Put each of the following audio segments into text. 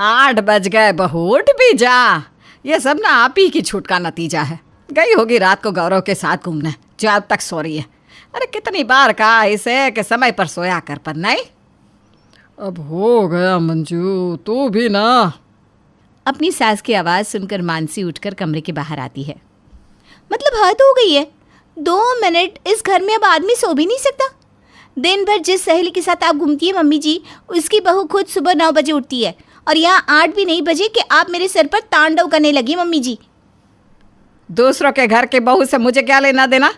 8 बज गए बहू, उठ भी जा। ये सब ना आप ही की छूट का नतीजा है। गई होगी रात को गौरव के साथ घूमने, जो अब तक सो रही है। अरे कितनी बार कहा इसे कि समय पर सोया कर, पर नहीं। अब हो गया मंजू, तू भी ना। अपनी सास की आवाज़ सुनकर मानसी उठकर कमरे के बाहर आती है। मतलब हद हो गई है, 2 मिनट इस घर में अब आदमी सो भी नहीं सकता। दिन भर जिस सहेली के साथ आप घूमती है मम्मी जी, उसकी बहू खुद सुबह 9 बजे उठती है और यहाँ 8 भी नहीं बजे कि आप मेरे सर पर तांडव करने लगी मम्मी जी। दूसरों के घर के बहू से मुझे क्या लेना देना?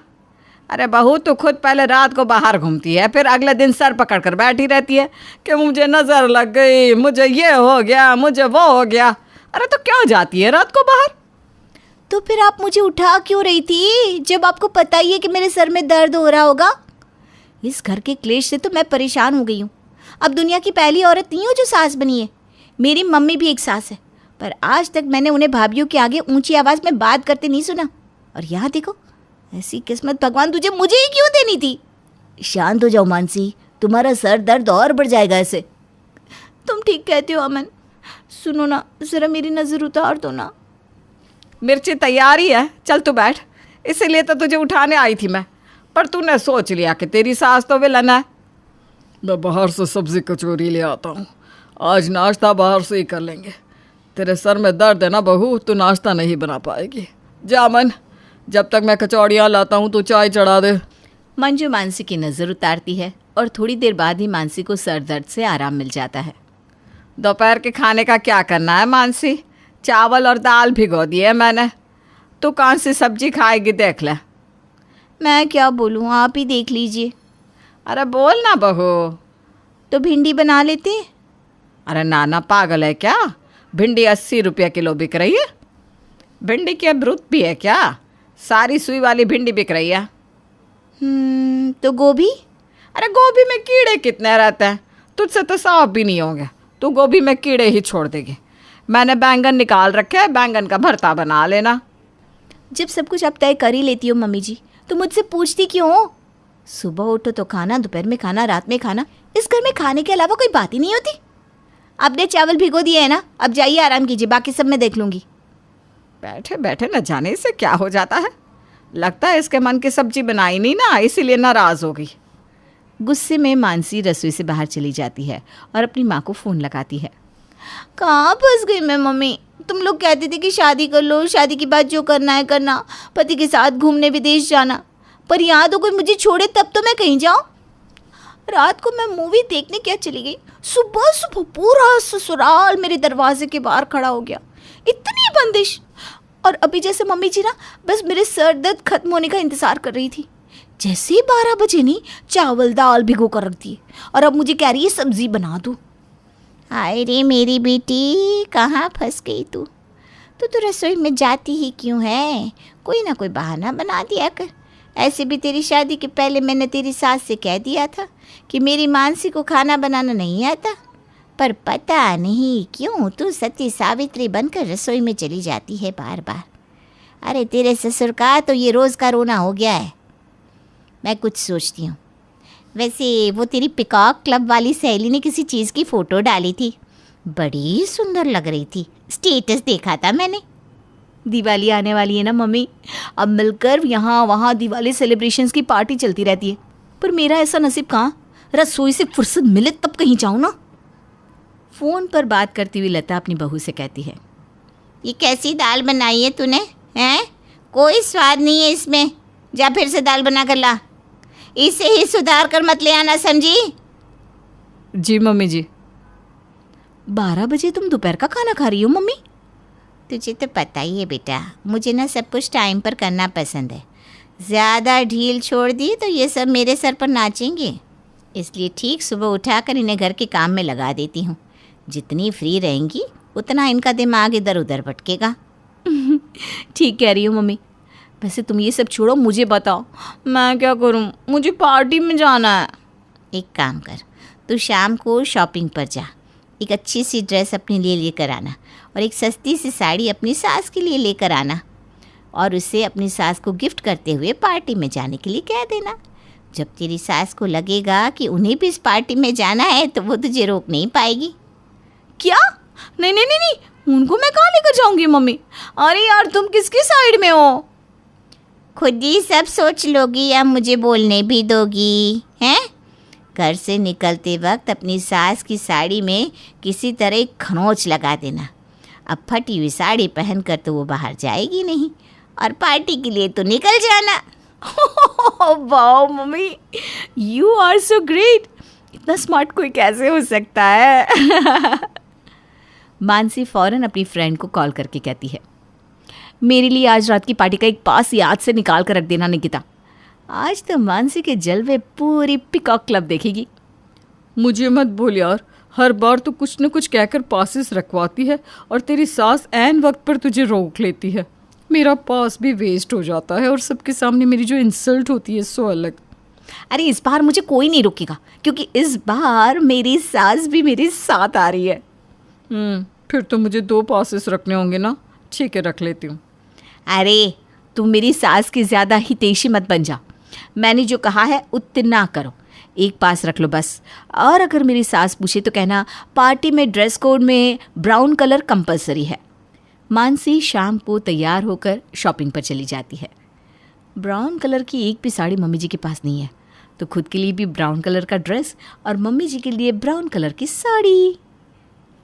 अरे बहू तू खुद पहले रात को बाहर घूमती है, फिर अगले दिन सर पकड़ कर बैठी रहती है कि मुझे नज़र लग गई, मुझे ये हो गया, मुझे वो हो गया। अरे तो क्यों जाती है रात को बाहर? तो फिर आप मुझे उठा क्यों रही थी जब आपको पता ही है कि मेरे सर में दर्द हो रहा होगा? इस घर के क्लेश से तो मैं परेशान हो गई हूँ। अब दुनिया की पहली औरत नहीं हो जो सास बनी है। मेरी मम्मी भी एक सास है, पर आज तक मैंने उन्हें भाभीयों के आगे ऊंची आवाज़ में बात करते नहीं सुना। और यहाँ देखो, ऐसी किस्मत भगवान तुझे मुझे ही क्यों देनी थी? शांत हो जाओ मानसी, तुम्हारा सर दर्द और बढ़ जाएगा ऐसे। तुम ठीक कहते हो अमन। सुनो ना, ज़रा मेरी नज़र उतार दो ना। मिर्ची तैयारी है, चल तू बैठ। इसीलिए तो तुझे उठाने आई थी मैं, पर तूने सोच लिया कि तेरी सास तो विलन है। मैं बाहर से सब्जी कचौरी ले आता हूँ, आज नाश्ता बाहर से ही कर लेंगे। तेरे सर में दर्द है ना बहू, तू नाश्ता नहीं बना पाएगी। जा मन, जब तक मैं कचौड़ियाँ लाता हूँ तू चाय चढ़ा दे। मंजू मानसी की नज़र उतारती है और थोड़ी देर बाद ही मानसी को सर दर्द से आराम मिल जाता है। दोपहर के खाने का क्या करना है मानसी? चावल और दाल भिगो दिए मैंने, तू कौन सी सब्जी खाएगी देख ले। मैं क्या बोलूँ, आप ही देख लीजिए। अरे बोल ना बहू। तो भिंडी बना लेते। अरे नाना पागल है क्या? भिंडी 80 रुपये किलो बिक रही है। भिंडी की अब रुत भी है क्या? सारी सुई वाली भिंडी बिक रही है। तो गोभी? अरे गोभी में कीड़े कितने रहते हैं, तुझसे तो साफ भी नहीं होंगे, तू गोभी में कीड़े ही छोड़ देगी। मैंने बैंगन निकाल रखे है, बैंगन का भरता बना लेना। जब सब कुछ आप तय कर ही लेती हो मम्मी जी, तो मुझसे पूछती क्यों हो? सुबह उठो तो खाना, दोपहर में खाना, रात में खाना। इस घर में खाने के अलावा कोई बात ही नहीं होती। आपने चावल भिगो दिए है ना, अब जाइए आराम कीजिए, बाकी सब मैं देख लूँगी। बैठे बैठे न जाने से क्या हो जाता है। लगता है इसके मन की सब्जी बनाई नहीं ना, इसीलिए नाराज़ हो गई। गुस्से में मानसी रसोई से बाहर चली जाती है और अपनी माँ को फ़ोन लगाती है। कहाँ फंस गई मैं मम्मी? तुम लोग कहते थे कि शादी कर लो, शादी के बाद जो करना है करना, पति के साथ घूमने विदेश जाना, पर यहाँ तो कोई मुझे छोड़े तब तो मैं कहीं जाऊँ। रात को मैं मूवी देखने क्या चली गई, सुबह सुबह पूरा ससुराल मेरे दरवाजे के बाहर खड़ा हो गया। इतनी बंदिश। और अभी जैसे मम्मी जी ना बस मेरे सर दर्द खत्म होने का इंतज़ार कर रही थी। जैसे ही 12 बजे नहीं, चावल दाल भिगो कर रख दिए और अब मुझे कह रही है सब्जी बना दो। हाय रे मेरी बेटी, कहाँ फंस गई तू? तो रसोई में जाती ही क्यों है? कोई ना कोई बहाना बना दिया कर। ऐसे भी तेरी शादी के पहले मैंने तेरी सास से कह दिया था कि मेरी मानसी को खाना बनाना नहीं आता, पर पता नहीं क्यों तू सती सावित्री बनकर रसोई में चली जाती है बार बार। अरे तेरे ससुर का तो ये रोज़ का रोना हो गया है। मैं कुछ सोचती हूँ। वैसे वो तेरी पिकॉक क्लब वाली सहेली ने किसी चीज़ की फ़ोटो डाली थी, बड़ी सुंदर लग रही थी, स्टेटस देखा था मैंने। दिवाली आने वाली है ना मम्मी, अब मिलकर यहाँ वहाँ दिवाली सेलिब्रेशंस की पार्टी चलती रहती है, पर मेरा ऐसा नसीब कहाँ, रसोई से फुर्सत मिले तब कहीं जाऊँ ना। फ़ोन पर बात करती हुई लता अपनी बहू से कहती है, ये कैसी दाल बनाई है तूने? हैं, कोई स्वाद नहीं है इसमें, जा फिर से दाल बना कर ला, इसे ही सुधार कर मत ले आना, समझी? जी मम्मी जी। 12 बजे तुम दोपहर का खाना खा रही हो मम्मी? तुझे तो पता ही है बेटा, मुझे ना सब कुछ टाइम पर करना पसंद है। ज़्यादा ढील छोड़ दी तो ये सब मेरे सर पर नाचेंगे, इसलिए ठीक सुबह उठाकर इन्हें घर के काम में लगा देती हूँ। जितनी फ्री रहेंगी उतना इनका दिमाग इधर उधर भटकेगा। ठीक कह रही हो मम्मी। वैसे तुम ये सब छोड़ो, मुझे बताओ मैं क्या करूँ, मुझे पार्टी में जाना है। एक काम कर, तू शाम को शॉपिंग पर जा, एक अच्छी सी ड्रेस अपने लिए लेकर आना और एक सस्ती सी साड़ी अपनी सास के लिए लेकर आना और उसे अपनी सास को गिफ्ट करते हुए पार्टी में जाने के लिए कह देना। जब तेरी सास को लगेगा कि उन्हें भी इस पार्टी में जाना है तो वो तुझे रोक नहीं पाएगी। क्या? नहीं नहीं नहीं नहीं, उनको मैं कहाँ लेकर जाऊंगी मम्मी। अरे यार तुम किसकी साइड में हो? खुद ही सब सोच लोगी या मुझे बोलने भी दोगी हैं? घर से निकलते वक्त अपनी सास की साड़ी में किसी तरह एक खरोंच लगा देना। अब फटी हुई साड़ी पहनकर तो वो बाहर जाएगी नहीं, और पार्टी के लिए तो निकल जाना। Wow mummy, you are so great. इतना स्मार्ट कोई कैसे हो सकता है? मानसी फौरन अपनी फ्रेंड को कॉल करके कहती है, मेरे लिए आज रात की पार्टी का एक पास याद से निकाल कर रख देना निकिता। आज तो मानसी के जलवे पूरी पिकॉक क्लब देखेगी। मुझे मत बोल यार, हर बार तो कुछ न कुछ कहकर पासेस रखवाती है और तेरी सास ऐन वक्त पर तुझे रोक लेती है। मेरा पास भी वेस्ट हो जाता है और सबके सामने मेरी जो इंसल्ट होती है सो अलग। अरे इस बार मुझे कोई नहीं रोकेगा, क्योंकि इस बार मेरी सास भी मेरे साथ आ रही है। फिर तो मुझे 2 पासेस रखने होंगे ना। ठीक है, रख लेती हूँ। अरे तुम मेरी सास की ज़्यादा हितैषी मत बन जा। मैंने जो कहा है उतना करो, एक पास रख लो बस। और अगर मेरी सास पूछे तो कहना पार्टी में ड्रेस कोड में ब्राउन कलर कंपलसरी है। मानसी शाम को तैयार होकर शॉपिंग पर चली जाती है। ब्राउन कलर की एक भी साड़ी मम्मी जी के पास नहीं है, तो खुद के लिए भी ब्राउन कलर का ड्रेस और मम्मी जी के लिए ब्राउन कलर की साड़ी।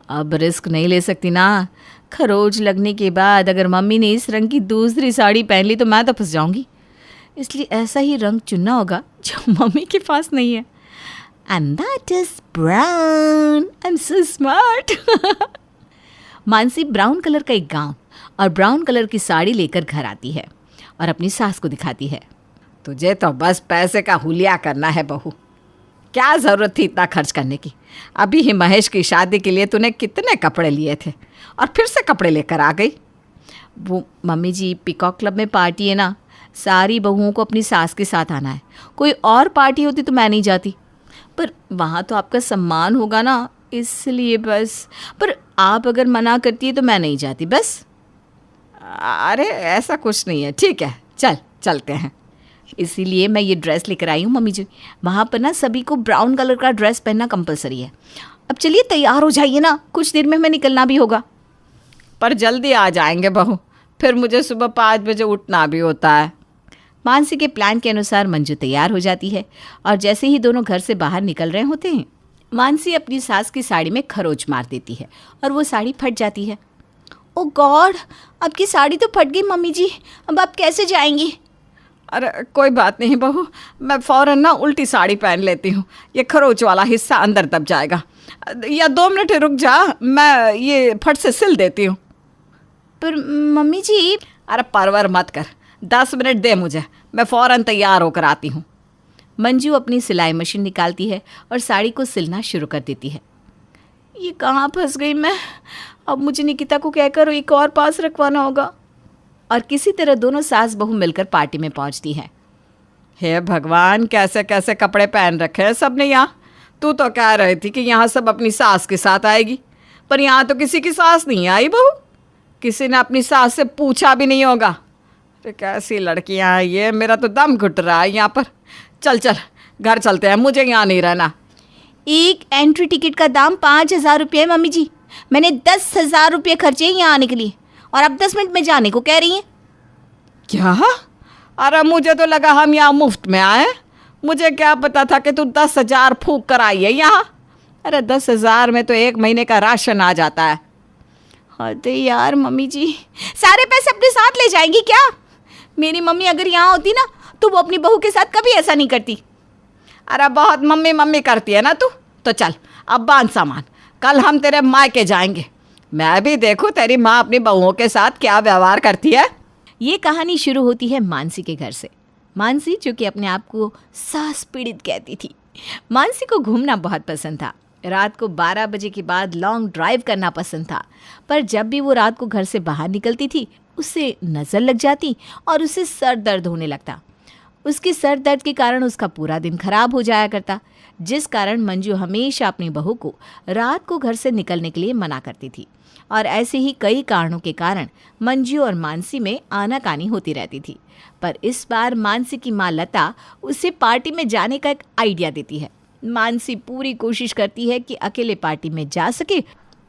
अब रिस्क नहीं ले सकती ना, खरोच लगने के बाद अगर मम्मी ने इस रंग की दूसरी साड़ी पहन ली तो मैं तो फंस जाऊंगी। इसलिए ऐसा ही रंग चुनना होगा जो मम्मी के पास नहीं है। And that is brown. I am so smart. Mansi brown colour का एक गाउन और ब्राउन कलर की साड़ी लेकर घर आती है और अपनी सास को दिखाती है। तुझे तो बस पैसे का हुलिया करना है बहू। क्या ज़रूरत थी इतना खर्च करने की? अभी ही महेश की शादी के लिए तूने कितने कपड़े लिए थे और फिर से कपड़े लेकर आ गई। वो मम्मी जी, पिकॉक क्लब में पार्टी है ना, सारी बहुओं को अपनी सास के साथ आना है। कोई और पार्टी होती तो मैं नहीं जाती, पर वहाँ तो आपका सम्मान होगा ना, इसलिए बस। पर आप अगर मना करती है तो मैं नहीं जाती बस। अरे ऐसा कुछ नहीं है, ठीक है चलते हैं। इसीलिए मैं ये ड्रेस लेकर आई हूँ मम्मी जी। वहाँ पर ना सभी को ब्राउन कलर का ड्रेस पहनना कंपलसरी है। अब चलिए तैयार हो जाइए ना, कुछ देर में हमें निकलना भी होगा। पर जल्दी आ जाएंगे बहू, फिर मुझे सुबह 5 बजे उठना भी होता है। मानसी के प्लान के अनुसार मंजू तैयार हो जाती है और जैसे ही दोनों घर से बाहर निकल रहे होते हैं, मानसी अपनी सास की साड़ी में खरोच मार देती है और वो साड़ी फट जाती है। ओ गॉड, आपकी साड़ी तो फट गई मम्मी जी, अब आप कैसे जाएंगी? अरे कोई बात नहीं बहू, मैं फ़ौरन ना उल्टी साड़ी पहन लेती हूँ, ये खरोच वाला हिस्सा अंदर दब जाएगा। या 2 मिनट रुक जा, मैं ये फट से सिल देती हूँ। पर मम्मी जी। अरे परवर मत कर, 10 मिनट दे मुझे, मैं फ़ौरन तैयार होकर आती हूँ। मंजू अपनी सिलाई मशीन निकालती है और साड़ी को सिलना शुरू कर देती है। ये कहाँ फंस गई मैं? अब मुझे निकिता को कहकर एक और पास रखवाना होगा। और किसी तरह दोनों सास बहू मिलकर पार्टी में पहुंचती हैं। हे भगवान, कैसे कैसे कपड़े पहन रखे हैं सबने यहाँ। तू तो कह रही थी कि यहाँ सब अपनी सास के साथ आएगी, पर यहाँ तो किसी की सास नहीं आई बहू। किसी ने अपनी सास से पूछा भी नहीं होगा। अरे कैसी लड़कियाँ हैं ये, मेरा तो दम घुट रहा है यहाँ पर। चल घर चलते हैं, मुझे यहाँ नहीं रहना। एक एंट्री टिकट का दाम 5,000 रुपये है मम्मी जी। मैंने 10,000 रुपये खर्चे हैं यहाँ आने के लिए, और अब 10 मिनट में जाने को कह रही हैं। क्या? अरे मुझे तो लगा हम यहाँ मुफ्त में आए। मुझे क्या पता था कि तू 10,000 फूंक कर आई है यहाँ। अरे 10,000 में तो 1 महीने का राशन आ जाता है। अरे यार मम्मी जी, सारे पैसे अपने साथ ले जाएंगी क्या? मेरी मम्मी अगर यहाँ होती ना तो वो अपनी बहू के साथ कभी ऐसा नहीं करती। अरे बहुत मम्मी मम्मी करती है ना तू। तो चल अब बांध सामान, कल हम तेरे मायके जाएंगे। मैं भी देखूं तेरी माँ अपनी बहुओं के साथ क्या व्यवहार करती है। ये कहानी शुरू होती है मानसी के घर से। मानसी, जो कि अपने आप को सास पीड़ित कहती थी। मानसी को घूमना बहुत पसंद था। रात को 12 बजे के बाद लॉन्ग ड्राइव करना पसंद था, पर जब भी वो रात को घर से बाहर निकलती थी उसे नज़र लग जाती और उसे सर दर्द होने लगता। उसके सर दर्द के कारण उसका पूरा दिन खराब हो जाया करता, जिस कारण मंजू हमेशा अपनी बहू को रात को घर से निकलने के लिए मना करती थी। और ऐसे ही कई कारणों के कारण मंजू और मानसी में आनाकानी होती रहती थी। पर इस बार मानसी की माँ लता उसे पार्टी में जाने का एक आइडिया देती है। मानसी पूरी कोशिश करती है कि अकेले पार्टी में जा सके,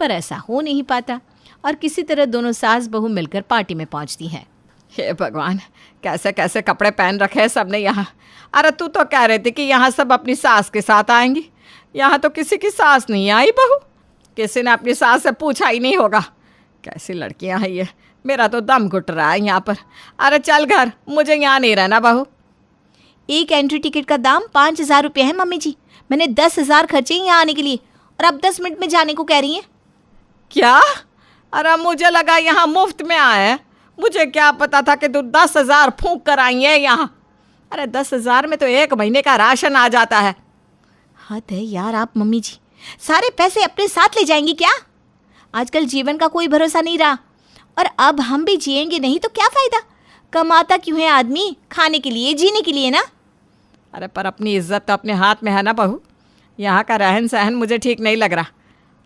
पर ऐसा हो नहीं पाता और किसी तरह दोनों सास बहू मिलकर पार्टी में पहुंचती हैं। हे भगवान, कैसे कैसे कपड़े पहन रखे हैं सबने यहाँ। अरे तू तो कह रही थी कि यहाँ सब अपनी सास के साथ आएंगी, यहाँ तो किसी की सास नहीं आई बहू। किसी ने अपनी सास से पूछा ही नहीं होगा। कैसी लड़कियाँ हैं ये, मेरा तो दम घुट रहा है यहाँ पर। अरे चल घर, मुझे यहाँ नहीं रहना बहू। एक एंट्री टिकट का दाम 5,000 रुपये है मम्मी जी। मैंने 10,000 खर्चे यहाँ आने के लिए और अब 10 मिनट में जाने को कह रही हैं। क्या? अरे मुझे लगा यहाँ मुफ्त में आए हैं। मुझे क्या पता था कि तू 10,000 फूंक कर आई है यहाँ। अरे 10,000 में तो 1 महीने का राशन आ जाता है। हद है यार आप मम्मी जी, सारे पैसे अपने साथ ले जाएंगी क्या? आजकल जीवन का कोई भरोसा नहीं रहा और अब हम भी जिएंगे नहीं तो क्या फ़ायदा? कमाता क्यों है आदमी? खाने के लिए, जीने के लिए ना। अरे पर अपनी इज्जत तो अपने हाथ में है ना बहू। यहाँ का रहन सहन मुझे ठीक नहीं लग रहा।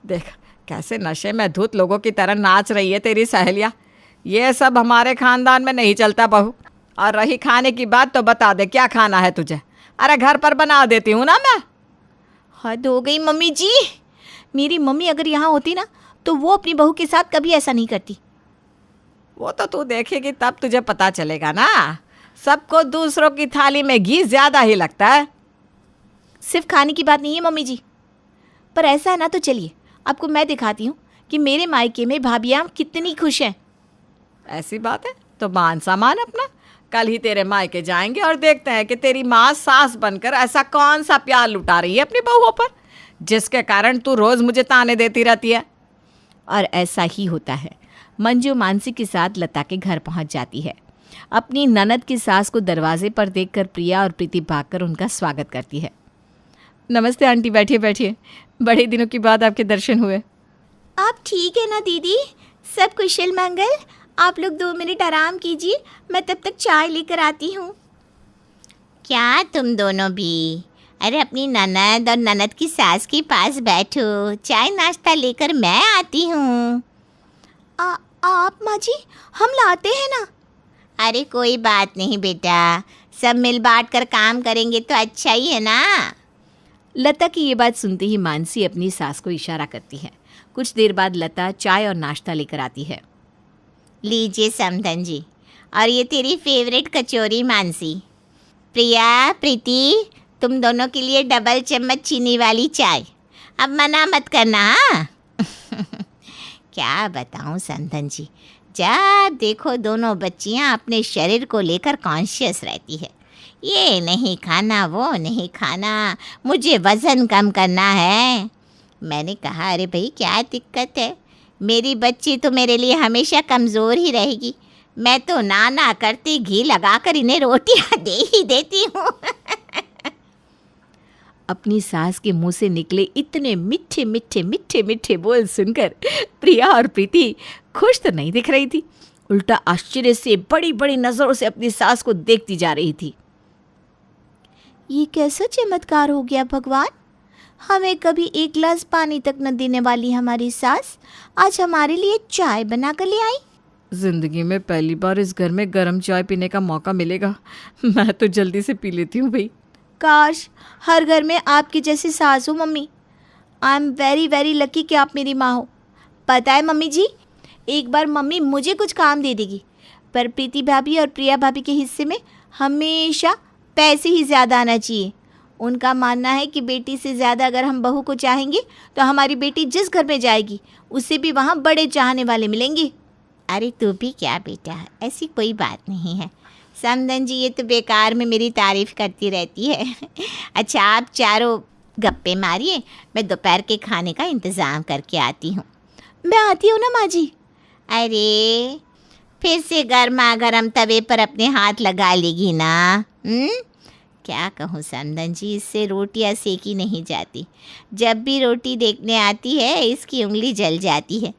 देख कैसे नशे में धुत लोगों की तरह नाच रही है तेरी सहेलियाँ। ये सब हमारे ख़ानदान में नहीं चलता बहू। और रही खाने की बात तो बता दे, क्या खाना है तुझे? अरे घर पर बना देती हूँ ना मैं। हद हो गई मम्मी जी। मेरी मम्मी अगर यहाँ होती ना तो वो अपनी बहू के साथ कभी ऐसा नहीं करती। वो तो तू देखेगी तब तुझे पता चलेगा ना। सबको दूसरों की थाली में घी ज़्यादा ही लगता है। सिर्फ खाने की बात नहीं है मम्मी जी। पर ऐसा है ना तो चलिए आपको मैं दिखाती हूँ कि मेरे मायके में भाभियाँ कितनी खुश हैं। ऐसी बात है तो मान सामान अपना। कल ही तेरे मायके जाएंगे और देखते हैं कि तेरी माँ सास बनकर ऐसा कौन सा प्यार लुटा रही है अपनी बहुओं पर, जिसके कारण तू रोज़ मुझे ताने देती रहती है। और ऐसा ही होता है। मंजू मानसी के साथ लता के घर पहुंच जाती है। अपनी ननद की सास को दरवाजे पर देखकर प्रिया और प्रीति भागकर उनका स्वागत करती है। नमस्ते आंटी, बैठिए बैठिए, बड़े दिनों के बाद आपके दर्शन हुए। आप ठीक है ना दीदी? सब कुशल मंगल? आप लोग 2 मिनट आराम कीजिए, मैं तब तक चाय लेकर आती हूँ। क्या तुम दोनों भी? अरे अपनी ननद और ननद की सास के पास बैठो, चाय नाश्ता लेकर मैं आती हूँ। आप माँ जी, हम लाते हैं ना। अरे कोई बात नहीं बेटा, सब मिल बांट कर काम करेंगे तो अच्छा ही है ना। लता की ये बात सुनते ही मानसी अपनी सास को इशारा करती है। कुछ देर बाद लता चाय और नाश्ता लेकर आती है। लीजिए समधन जी, और ये तेरी फेवरेट कचौरी मानसी। प्रिया, प्रीति, तुम दोनों के लिए डबल चम्मच चीनी वाली चाय। अब मना मत करना हाँ। क्या बताऊं समधन जी, जब देखो दोनों बच्चियां अपने शरीर को लेकर कॉन्शियस रहती है। ये नहीं खाना, वो नहीं खाना, मुझे वज़न कम करना है। मैंने कहा अरे भाई क्या दिक्कत है, मेरी बच्ची तो मेरे लिए हमेशा कमज़ोर ही रहेगी। मैं तो ना करती घी लगाकर इन्हें रोटियां दे ही देती हूँ। अपनी सास के मुंह से निकले इतने मीठे मीठे मीठे मीठे बोल सुनकर प्रिया और प्रीति खुश तो नहीं दिख रही थी, उल्टा आश्चर्य से बड़ी बड़ी नज़रों से अपनी सास को देखती जा रही थी। ये कैसा चमत्कार हो गया भगवान, हमें कभी 1 गिलास पानी तक न देने वाली हमारी सास आज हमारे लिए चाय बना कर ले आई। जिंदगी में पहली बार इस घर में गर्म चाय पीने का मौका मिलेगा। मैं तो जल्दी से पी लेती हूँ भाई। काश हर घर में आपकी जैसी सास हो mummy. I am very very lucky कि आप मेरी माँ हो। पता है मम्मी जी, एक बार मम्मी मुझे कुछ काम दे देगी, पर प्रीति भाभी और प्रिया भाभी के हिस्से में हमेशा पैसे ही ज़्यादा आना चाहिए। उनका मानना है कि बेटी से ज़्यादा अगर हम बहू को चाहेंगे तो हमारी बेटी जिस घर में जाएगी उससे भी वहाँ बड़े चाहने वाले मिलेंगे। अरे तू भी क्या बेटा, ऐसी कोई बात नहीं है। समधन जी ये तो बेकार में मेरी तारीफ़ करती रहती है। अच्छा आप चारों गप्पे मारिए, मैं दोपहर के खाने का इंतज़ाम करके आती हूँ। मैं आती हूँ ना माँ जी। अरे फिर से गर्मा गर्म तवे पर अपने हाथ लगा लेगी ना। क्या कहूँ समधन जी, इससे रोटियाँ सेकी नहीं जाती। जब भी रोटी देखने आती है इसकी उंगली जल जाती है।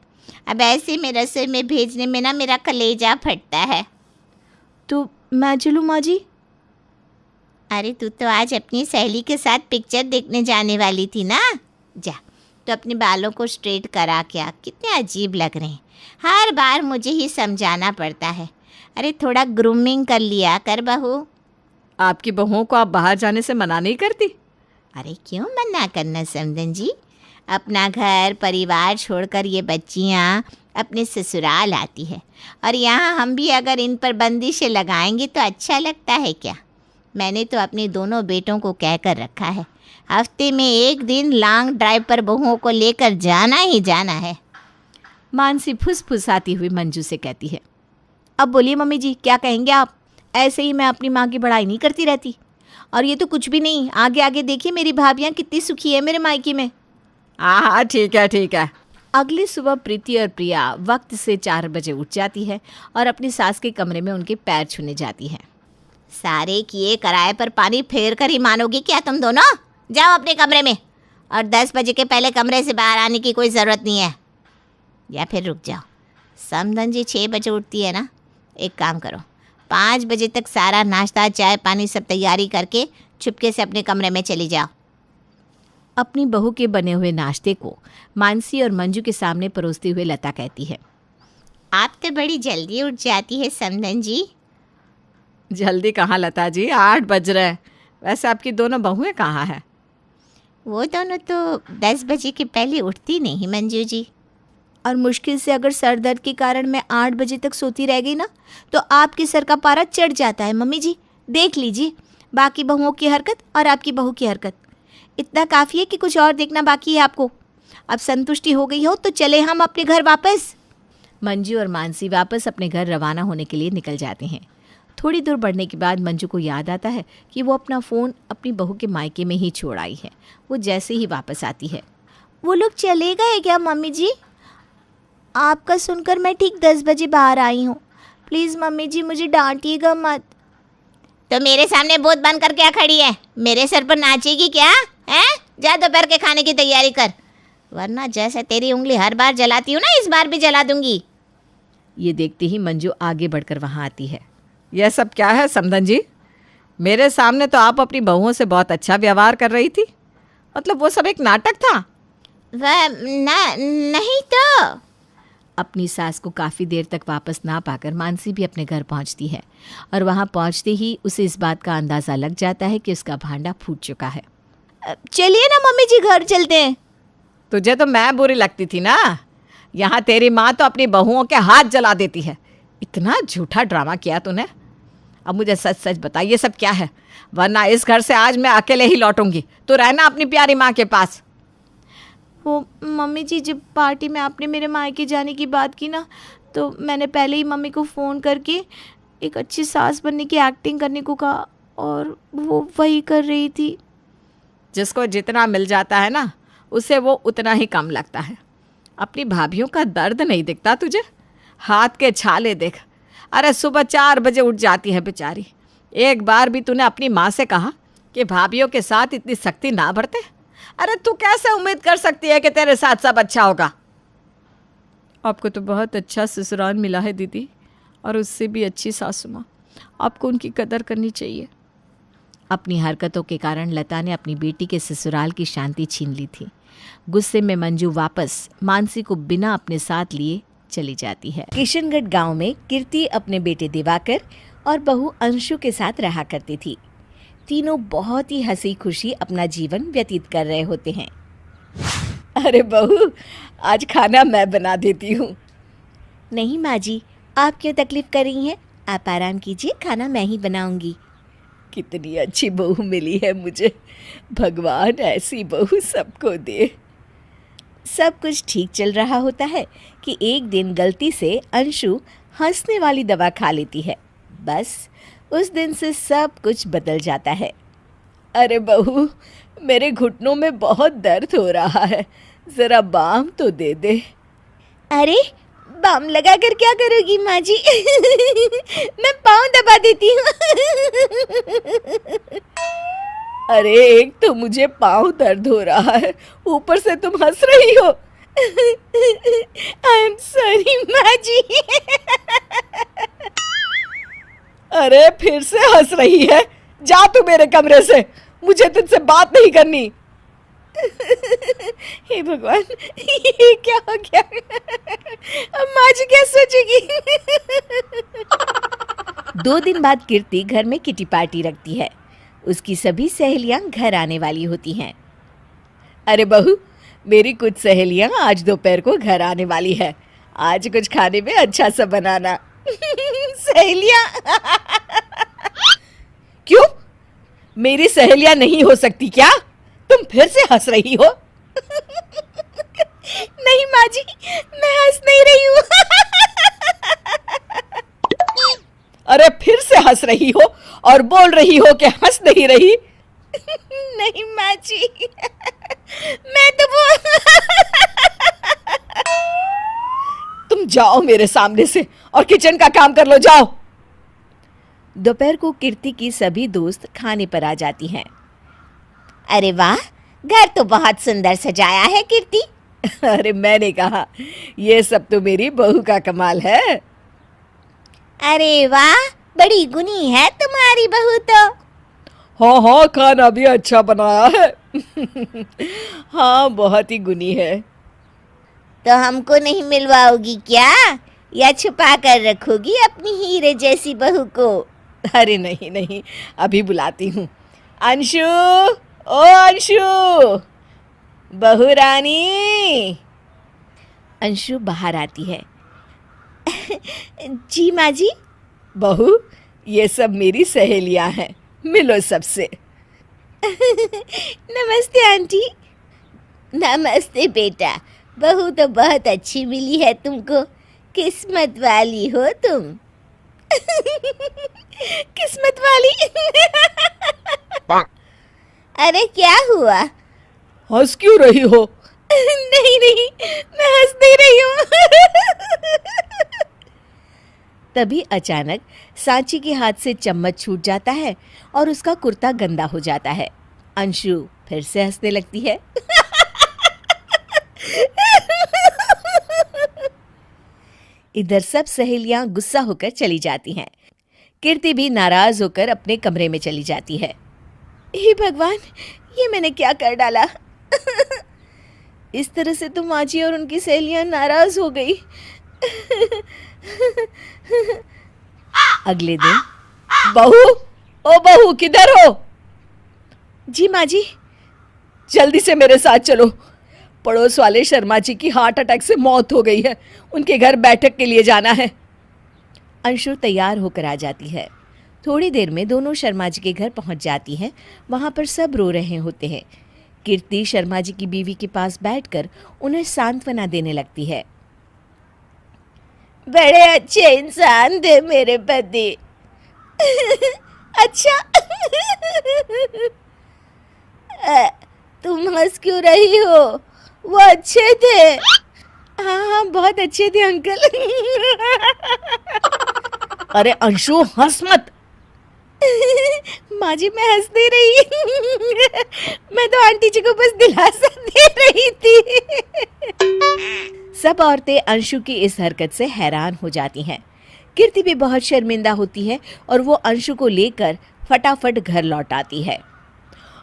अब ऐसे में रसोई में भेजने में ना मेरा कलेजा फटता है। तो मैं चलूँ माँ जी? अरे तू तो आज अपनी सहेली के साथ पिक्चर देखने जाने वाली थी ना। जा तो अपने बालों को स्ट्रेट करा क्या, कितने अजीब लग रहे हैं। हर बार मुझे ही समझाना पड़ता है। अरे थोड़ा ग्रूमिंग कर लिया कर बहू। आपकी बहुओं को आप बाहर जाने से मना नहीं करती? अरे क्यों मना करना समधन जी, अपना घर परिवार छोड़कर ये बच्चियाँ अपने ससुराल आती है, और यहाँ हम भी अगर इन पर बंदिशें लगाएंगे तो अच्छा लगता है क्या? मैंने तो अपने दोनों बेटों को कहकर रखा है, हफ्ते में एक दिन लॉन्ग ड्राइव पर बहुओं को लेकर जाना ही जाना है। मानसी फुसफुसाती हुई मंजू से कहती है। अब बोलिए मम्मी जी, क्या कहेंगे आप? ऐसे ही मैं अपनी माँ की बड़ाई नहीं करती रहती। और ये तो कुछ भी नहीं, आगे आगे देखिए मेरी भाभियाँ कितनी सुखी है मेरे मायके में। हाँ ठीक है ठीक है। अगली सुबह प्रीति और प्रिया वक्त से 4 बजे उठ जाती है और अपनी सास के कमरे में उनके पैर छूने जाती है। सारे किए कराए पर पानी फेर कर ही मानोगी क्या तुम दोनों? जाओ अपने कमरे में, और 10 बजे के पहले कमरे से बाहर आने की कोई ज़रूरत नहीं है। या फिर रुक जाओ, समधन जी 6 बजे उठती है ना, एक काम करो, 5 बजे तक सारा नाश्ता चाय पानी सब तैयारी करके चुपके से अपने कमरे में चली जाओ। अपनी बहू के बने हुए नाश्ते को मानसी और मंजू के सामने परोसते हुए लता कहती है। आप तो बड़ी जल्दी उठ जाती है समधन जी। जल्दी कहाँ लता जी, 8 बज रहे हैं। वैसे आपकी दोनों बहुएं कहाँ हैं? वो दोनों तो 10 बजे के पहले उठती नहीं मंजू जी। और मुश्किल से अगर सर दर्द के कारण मैं 8 बजे तक सोती रह गई ना, तो आपके सर का पारा चढ़ जाता है मम्मी जी। देख लीजिए बाकी बहुओं की हरकत और आपकी बहू की हरकत। इतना काफ़ी है कि कुछ और देखना बाकी है आपको। अब संतुष्टि हो गई हो तो चले हम अपने घर वापस। मंजू और मानसी वापस अपने घर रवाना होने के लिए निकल जाते हैं। थोड़ी दूर बढ़ने के बाद मंजू को याद आता है कि वो अपना फ़ोन अपनी बहू के मायके में ही छोड़ आई है। वो जैसे ही वापस आती है। वो लोग चले गए क्या मम्मी जी? आपका सुनकर मैं ठीक 10 बजे बाहर आई हूँ। प्लीज़ मम्मी जी मुझे डांटिएगा मत। तो मेरे सामने बोत बन कर क्या खड़ी है? मेरे सर पर नाचेगी क्या? हैं? जा दोपहर के खाने की तैयारी कर, वरना जैसे तेरी उंगली हर बार जलाती हूँ ना, इस बार भी जला दूंगी। ये देखते ही मंजू आगे बढ़कर वहाँ आती है। यह सब क्या है समधन जी? मेरे सामने तो आप अपनी बहुओं से बहुत अच्छा व्यवहार कर रही थी। मतलब वो सब एक नाटक था? वह नहीं तो। अपनी सास को काफ़ी देर तक वापस ना पाकर मानसी भी अपने घर पहुंचती है, और वहां पहुंचते ही उसे इस बात का अंदाज़ा लग जाता है कि उसका भांडा फूट चुका है। चलिए ना मम्मी जी, घर चलते हैं। तुझे तो मैं बुरी लगती थी ना, यहाँ तेरी माँ तो अपनी बहुओं के हाथ जला देती है। इतना झूठा ड्रामा किया तूने। अब मुझे सच सच बता, ये सब क्या है? वरना इस घर से आज मैं अकेले ही लौटूंगी। तो रहना अपनी प्यारी माँ के पास। वो मम्मी जी, जब पार्टी में आपने मेरे मायके जाने की बात की ना, तो मैंने पहले ही मम्मी को फ़ोन करके एक अच्छी सास बनने की एक्टिंग करने को कहा, और वो वही कर रही थी। जिसको जितना मिल जाता है ना, उसे वो उतना ही कम लगता है। अपनी भाभीयों का दर्द नहीं दिखता तुझे? हाथ के छाले देख। अरे सुबह 4 बजे उठ जाती है बेचारी। एक बार भी तूने अपनी माँ से कहा कि भाभीयों के साथ इतनी सख्ती ना बरते? अरे तू कैसे उम्मीद कर सकती है कि तेरे साथ सब अच्छा होगा? आपको तो बहुत अच्छा ससुराल मिला है दीदी, और उससे भी अच्छी सासू माँ। आपको उनकी कदर करनी चाहिए। अपनी हरकतों के कारण लता ने अपनी बेटी के ससुराल की शांति छीन ली थी। गुस्से में मंजू वापस मानसी को बिना अपने साथ लिए चली जाती है। किशनगढ़ गांव में कीर्ति अपने बेटे दिवाकर और बहू अंशु के साथ रहा करती थी। तीनों बहुत ही हंसी खुशी अपना जीवन व्यतीत कर रहे होते हैं। अरे बहू, आज खाना मैं बना देती हूँ। नहीं माँ जी, आप क्यों तकलीफ कर रही हैं? आप आराम कीजिए, खाना मैं ही बनाऊंगी। कितनी अच्छी बहू मिली है मुझे। भगवान ऐसी बहू सबको दे। सब कुछ ठीक चल रहा होता है कि एक दिन गलती से अंशु हंसने वाली दवा खा लेती है। बस उस दिन से सब कुछ बदल जाता है। अरे बहू, मेरे घुटनों में बहुत दर्द हो रहा है, ज़रा बाम तो दे दे। अरे बाम लगा कर क्या करोगी माँ जी? मैं पाँव दबा देती हूँ। अरे एक तो मुझे पाँव दर्द हो रहा है, ऊपर से तुम हंस रही हो। आई एम सॉरी माँ जी। अरे फिर से हंस रही है। जा तू मेरे कमरे से, मुझे तुझसे बात नहीं करनी। हे भगवान, ये क्या हो गया? अब माँ जी क्या सोचेगी? 2 दिन बाद कीर्ति घर में किटी पार्टी रखती है। उसकी सभी सहेलियां घर आने वाली होती हैं। अरे बहू, मेरी कुछ सहेलियां आज दोपहर को घर आने वाली है। आज कुछ खाने में अच्छा सा बनाना। सहेलियां? क्यों? मेरी सहेलियां नहीं हो सकती क्या? तुम फिर से हंस रही हो? नहीं माँ जी, मैं हंस नहीं रही हूँ। अरे फिर से हंस रही हो और बोल रही हो कि हंस नहीं रही। नहीं माँ जी, मैं तो तुम जाओ मेरे सामने से और किचन का काम कर लो, जाओ। दोपहर को कीर्ति की सभी दोस्त खाने पर आ जाती हैं। अरे वाह, घर तो बहुत सुंदर सजाया है कीर्ति। अरे मैंने कहा, ये सब तो मेरी बहू का कमाल है। अरे वाह, बड़ी गुनी है तुम्हारी बहू तो। हाँ हाँ, खाना भी अच्छा बनाया है। हाँ, बहुत ही गुनी है। तो हमको नहीं मिलवाओगी क्या, या छुपा कर रखोगी अपनी हीरे जैसी बहू को? अरे नहीं नहीं, अभी बुलाती हूँ। अंशु, ओ अंशु, बहू रानी। अंशु बाहर आती है। जी माँ जी। बहू, ये सब मेरी सहेलियां हैं, मिलो सबसे। नमस्ते आंटी। नमस्ते बेटा, बहू तो बहुत अच्छी मिली है तुमको, किस्मत वाली हो तुम। किस्मत वाली? अरे क्या हुआ? हंस क्यों रही हो? नहीं नहीं, मैं हंस नहीं रही हूँ। तभी अचानक सांची के हाथ से चम्मच छूट जाता है और उसका कुर्ता गंदा हो जाता है। अंशु फिर से हंसने लगती है। इधर सब सहेलियां गुस्सा होकर चली जाती हैं। कीर्ति भी नाराज होकर अपने कमरे में चली जाती है। हे भगवान, ये मैंने क्या कर डाला? इस तरह से तो माँ जी और उनकी सहेलियां नाराज हो गई। अगले दिन, बहू, ओ बहू, किधर हो? जी माँ जी। जल्दी से मेरे साथ चलो। पड़ोस वाले शर्मा जी की हार्ट अटैक से मौत हो गई है, उनके घर बैठक के लिए जाना है। अंशु तैयार होकर आ जाती है। थोड़ी देर में दोनों शर्मा जी के घर पहुंच जाती हैं। वहां पर सब रो रहे होते हैं। कीर्ति शर्मा जी की बीवी के पास बैठकर उन्हें सांत्वना देने लगती है। बड़े अच्छे इंसान थे मेरे पति। अच्छा। तुम हंस क्यों रही हो? वो अच्छे थे। हाँ हाँ, बहुत अच्छे थे अंकल। अरे अंशु, हंस मत। माँ जी, मैं हंस नहीं रही। मैं तो आंटी जी को बस दिलासा दे रही थी। सब औरतें अंशु की इस हरकत से हैरान हो जाती हैं। कीर्ति भी बहुत शर्मिंदा होती है और वो अंशु को लेकर फटाफट घर लौट आती है।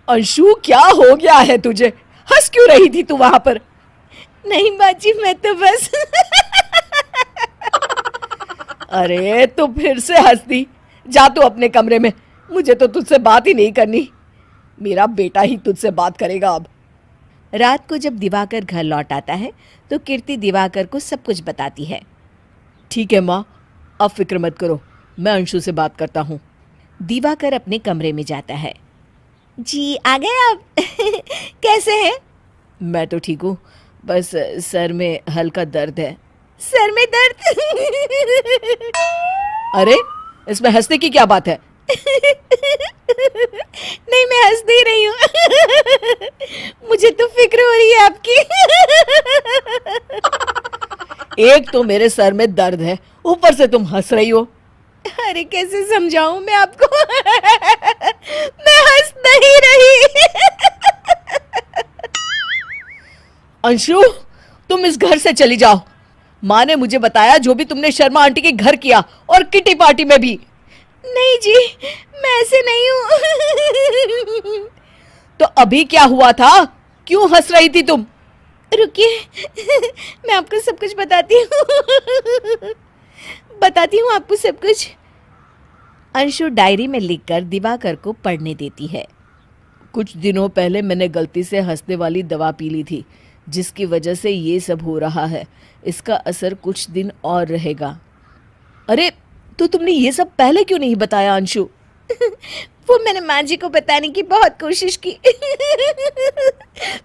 अंशु, क्या हो गया है तुझे? हंस क्यों रही थी तू वहां पर? नहीं माँ जी, मैं तो बस। अरे तू फिर से हंस दी। जा तू अपने कमरे में, मुझे तो तुझसे बात ही नहीं करनी। मेरा बेटा ही तुझसे बात करेगा अब। रात को जब दिवाकर घर लौट आता है तो कीर्ति दिवाकर को सब कुछ बताती है। ठीक है माँ, अब फिक्र मत करो, मैं अंशु से बात करता हूँ। दिवाकर अपने कमरे में जाता है। जी आ गए आप? कैसे हैं? मैं तो ठीक हूँ, बस सर में हल्का दर्द है। सर में दर्द? अरे इसमें हंसने की क्या बात है? नहीं, मैं हंस नहीं रही हूँ। मुझे तो फिक्र हो रही है आपकी। एक तो मेरे सर में दर्द है, ऊपर से तुम हंस रही हो। अरे कैसे समझाऊं मैं आपको? मैं हंस नहीं रही। अंशु, तुम इस घर से चली जाओ। माँ ने मुझे बताया जो भी तुमने शर्मा आंटी के घर किया, और किटी पार्टी में भी। नहीं जी, मैं ऐसे नहीं हूँ। तो अभी क्या हुआ था? क्यों हंस रही थी तुम? रुकिए, मैं आपको सब कुछ बताती हूँ आपको सब कुछ। अंशु डायरी में लिखकर दिवाकर को पढ़ने देती है। कुछ दिनों पहले मैंने गलती से हंसने वाली दवा पी ली थी, जिसकी वजह से ये सब हो रहा है। इसका असर कुछ दिन और रहेगा। अरे तो तुमने ये सब पहले क्यों नहीं बताया अंशु? वो मैंने माँ जी को बताने की बहुत कोशिश की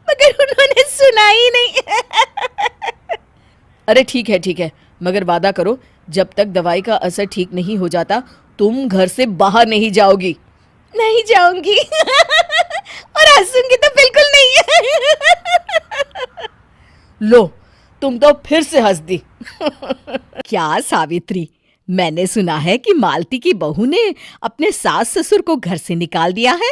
मगर उन्होंने सुना ही नहीं। अरे ठीक है, मगर वादा करो जब तक दवाई का असर ठीक नहीं हो जाता तुम घर से बाहर नहीं जाओगी। नहीं जाऊंगी और हंसूंगी तो बिल्कुल नहीं। लो तुम तो फिर से हंस दी। क्या सावित्री, मैंने सुना है कि मालती की बहू ने अपने सास ससुर को घर से निकाल दिया है।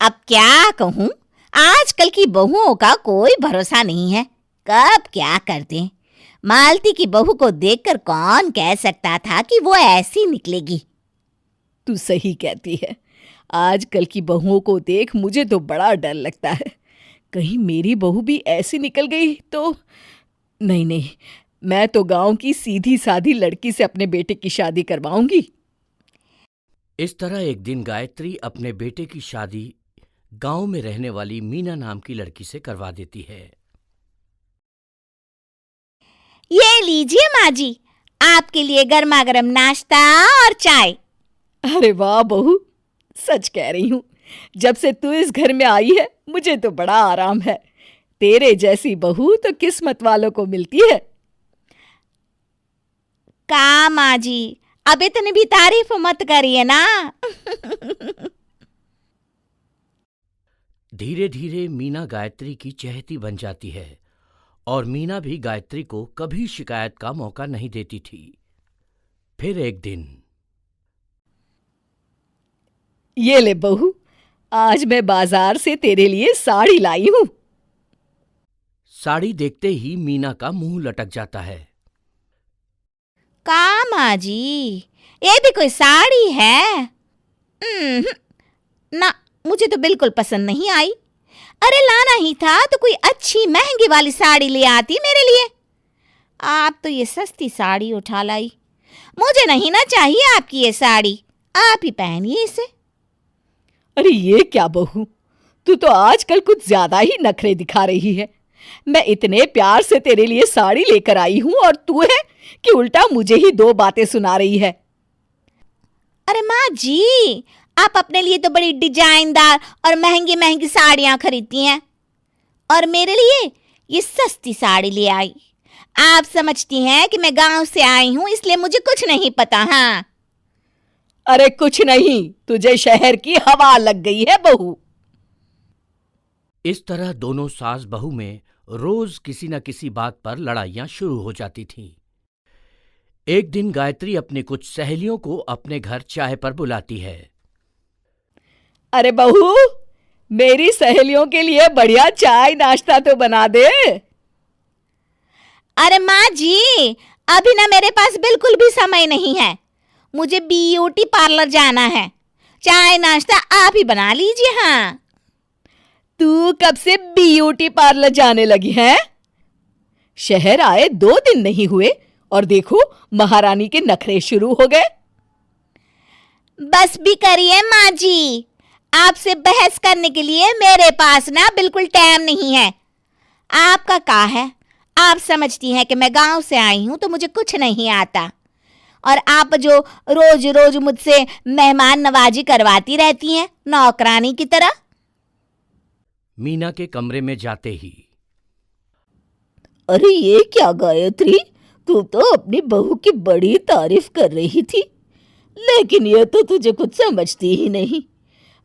अब क्या कहूं, आजकल की बहुओं का कोई भरोसा नहीं है, कब क्या कर दें। मालती की बहू को देखकर कौन कह सकता था कि वो ऐसी निकलेगी। तू सही कहती है, आजकल की बहुओं को देख मुझे तो बड़ा डर लगता है। कहीं मेरी बहू भी ऐसी निकल गई तो। नहीं, मैं तो गांव की सीधी सादी लड़की से अपने बेटे की शादी करवाऊंगी। इस तरह एक दिन गायत्री अपने बेटे की शादी गांव में रहने वाली मीना नाम की लड़की से करवा देती है। ये लीजिए माँ जी, आपके लिए गर्मा गर्म नाश्ता और चाय। अरे वाह बहू, सच कह रही हूँ, जब से तू इस घर में आई है मुझे तो बड़ा आराम है। तेरे जैसी बहू तो किस्मत वालों को मिलती है। का माँ जी, अब इतनी भी तारीफ मत करिए ना। धीरे धीरे मीना गायत्री की चहेती बन जाती है और मीना भी गायत्री को कभी शिकायत का मौका नहीं देती थी। फिर एक दिन, ये ले बहू, आज मैं बाजार से तेरे लिए साड़ी लाई हूं। साड़ी देखते ही मीना का मुंह लटक जाता है। का माँ जी, ये भी कोई साड़ी है? ना, मुझे तो बिल्कुल पसंद नहीं आई। अरे लाना ही था तो कोई अच्छी महंगी वाली साड़ी ले आती मेरे लिए। आप तो ये सस्ती साड़ी उठा लाई। मुझे नहीं ना चाहिए आपकी ये साड़ी, आप ही पहनिए इसे। अरे ये क्या बहू, तू तो आजकल कुछ ज्यादा ही नखरे दिखा रही है। मैं इतने प्यार से तेरे लिए साड़ी लेकर आई हूं और तू है कि उल्टा मुझे ही दो बातें सुना रही है। अरे माँ जी, आप अपने लिए तो बड़ी डिजाइनदार और महंगी महंगी साड़ियां खरीदती हैं और मेरे लिए ये सस्ती साड़ी ले आई। आप समझती हैं कि मैं गांव से आई हूं इसलिए मुझे कुछ नहीं पता। हाँ, अरे कुछ नहीं, तुझे शहर की हवा लग गई है बहू। इस तरह दोनों सास बहू में रोज किसी न किसी बात पर लड़ाइयां शुरू हो जाती थीं। एक दिन गायत्री अपने कुछ सहेलियों को अपने घर चाय पर बुलाती है। अरे बहू, मेरी सहेलियों के लिए बढ़िया चाय नाश्ता तो बना दे। अरे माँ जी, अभी ना मेरे पास बिल्कुल भी समय नहीं है, मुझे ब्यूटी पार्लर जाना है। चाय नाश्ता आप ही बना लीजिए। हाँ, तू कब से ब्यूटी पार्लर जाने लगी है? शहर आए 2 दिन नहीं हुए और देखो महारानी के नखरे शुरू हो गए। बस भी करिए माँ जी, आपसे बहस करने के लिए मेरे पास ना बिल्कुल टाइम नहीं है। आपका क्या है, आप समझती हैं कि मैं गांव से आई हूं तो मुझे कुछ नहीं आता, और आप जो रोज रोज मुझसे मेहमान नवाजी करवाती रहती हैं नौकरानी की तरह। मीना के कमरे में जाते ही, अरे ये क्या गायत्री, तू तो अपनी बहू की बड़ी तारीफ कर रही थी, लेकिन ये तो तुझे कुछ समझती ही नहीं।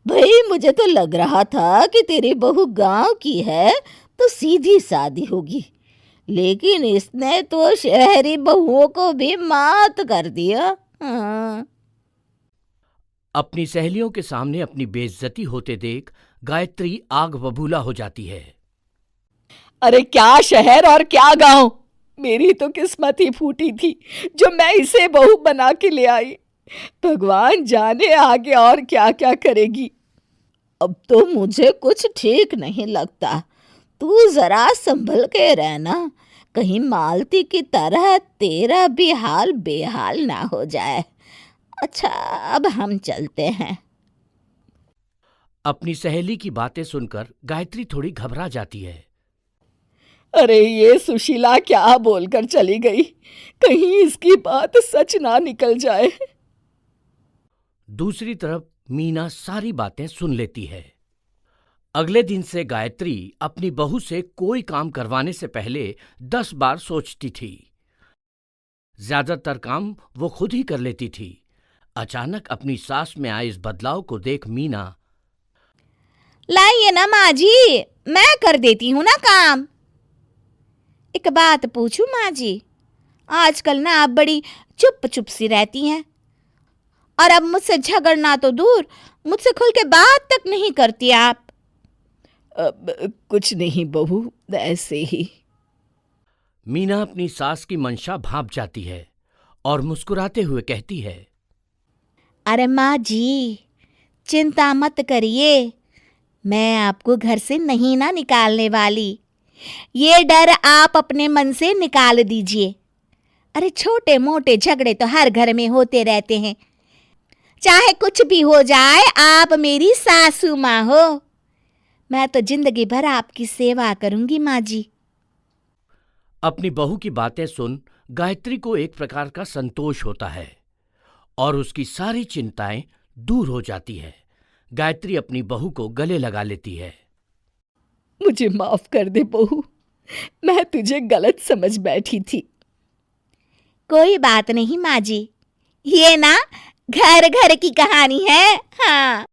भाई मुझे तो लग रहा था कि तेरी बहू गांव की है तो सीधी सादी होगी, लेकिन इसने तो शहरी बहुओं को भी मात कर दिया। हाँ। अपनी सहेलियों के सामने अपनी बेइज्जती होते देख गायत्री आग बबूला हो जाती है। अरे क्या शहर और क्या गांव, मेरी तो किस्मत ही फूटी थी जो मैं इसे बहू बना के ले आई। भगवान जाने आगे और क्या क्या करेगी। अब तो मुझे कुछ ठीक नहीं लगता, तू जरा संभल के रहना, कहीं मालती की तरह तेरा भी हाल बेहाल ना हो जाए। अच्छा, अब हम चलते हैं। अपनी सहेली की बातें सुनकर गायत्री थोड़ी घबरा जाती है। अरे ये सुशीला क्या बोलकर चली गई, कहीं इसकी बात सच ना निकल जाए। दूसरी तरफ मीना सारी बातें सुन लेती है। अगले दिन से गायत्री अपनी बहू से कोई काम करवाने से पहले 10 बार सोचती थी। ज्यादातर काम वो खुद ही कर लेती थी। अचानक अपनी सास में आए इस बदलाव को देख मीना, लाइए ना माँ जी, मैं कर देती हूँ ना काम। एक बात पूछूं माँ जी, आजकल ना आप बड़ी चुप चुप सी रहती हैं और अब मुझसे झगड़ना तो दूर, मुझसे खुल के बात तक नहीं करती आप। कुछ नहीं बहू, ऐसे ही। मीना अपनी सास की मंशा भांप जाती है और मुस्कुराते हुए कहती है, अरे माँ जी, चिंता मत करिए, मैं आपको घर से नहीं ना निकालने वाली। ये डर आप अपने मन से निकाल दीजिए। अरे छोटे मोटे झगड़े तो हर घर में होते रहते हैं, चाहे कुछ भी हो जाए, आप मेरी सासू माँ हो। मैं तो जिंदगी भर आपकी सेवा करूंगी माँ जी। अपनी बहू की बातें सुन गायत्री को एक प्रकार का संतोष होता है और उसकी सारी चिंताएं दूर हो जाती है। गायत्री अपनी बहू को गले लगा लेती है। मुझे माफ कर दे बहू, मैं तुझे गलत समझ बैठी थी। कोई बात नहीं माँ जी, ये ना घर घर की कहानी है। हाँ।